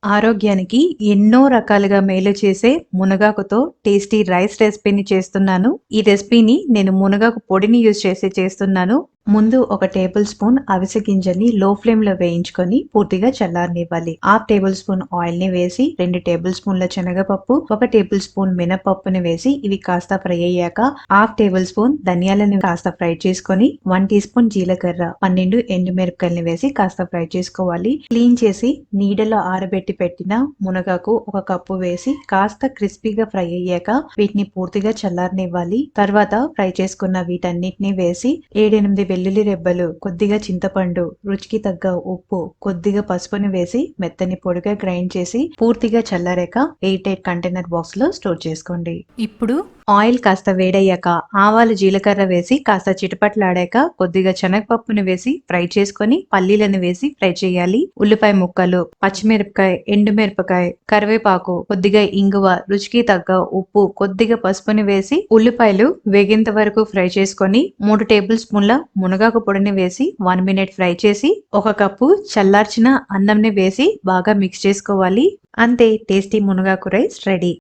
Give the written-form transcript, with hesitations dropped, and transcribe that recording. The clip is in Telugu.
ఆరోగ్యానికి ఎన్నో రకాలుగా మేలు చేసే మునగాకుతో టేస్టీ రైస్ రెసిపీని చేస్తున్నాను. ఈ రెసిపీని నేను మునగాకు పొడిని యూజ్ చేసి చేస్తున్నాను. ముందు ఒక టేబుల్ స్పూన్ అవిసె గింజల్ని లో ఫ్లేమ్ లో వేయించుకొని పూర్తిగా చల్లారనివ్వాలి. హాఫ్ టేబుల్ స్పూన్ ఆయిల్ ని వేసి 2 టేబుల్ స్పూన్ల శనగపప్పు, 1 టేబుల్ స్పూన్ మినపప్పుని వేసి ఇవి కాస్త ఫ్రై అయ్యాక హాఫ్ టేబుల్ స్పూన్ ధనియాలను కాస్త ఫ్రై చేసుకొని 1 టీ స్పూన్ జీలకర్ర, 12 ఎండుమిరపకాయలని వేసి కాస్త ఫ్రై చేసుకోవాలి. క్లీన్ చేసి నీడలో ఆరబెట్టి పెట్టిన మునగాకు 1 కప్పు వేసి కాస్త క్రిస్పీగా ఫ్రై అయ్యాక వీటిని పూర్తిగా చల్లారనివ్వాలి. తర్వాత ఫ్రై చేసుకున్న వీటన్నిటిని వేసి 7-8 వెల్లుల్లి రెబ్బలు, కొద్దిగా చింతపండు, రుచికి తగ్గ ఉప్పు, కొద్దిగా పసుపుని వేసి మెత్తని పొడిగా గ్రైండ్ చేసి పూర్తిగా చల్లారాక ఎయిర్ టైట్ కంటైనర్ బాక్స్ లో స్టోర్ చేసుకోండి. ఇప్పుడు ఆయిల్ కాస్త వేడయ్యాక ఆవాలు జీలకర్ర వేసి కాస్త చిటపట్లాడాక కొద్దిగా శనగపప్పుని వేసి ఫ్రై చేసుకొని పల్లీలను వేసి ఫ్రై చేయాలి. ఉల్లిపాయ ముక్కలు, పచ్చిమిరపకాయ, ఎండుమిరపకాయ, కరివేపాకు, కొద్దిగా ఇంగువ, రుచికి తగ్గ ఉప్పు, కొద్దిగా పసుపుని వేసి ఉల్లిపాయలు వేగేంత వరకు ఫ్రై చేసుకొని 3 టేబుల్ స్పూన్ల మునగాకు పొడిని వేసి 1 మినిట్ ఫ్రై చేసి 1 కప్పు చల్లార్చిన అన్నంని వేసి బాగా మిక్స్ చేసుకోవాలి. అంతే, టేస్టీ మునగాకు రైస్ రెడీ.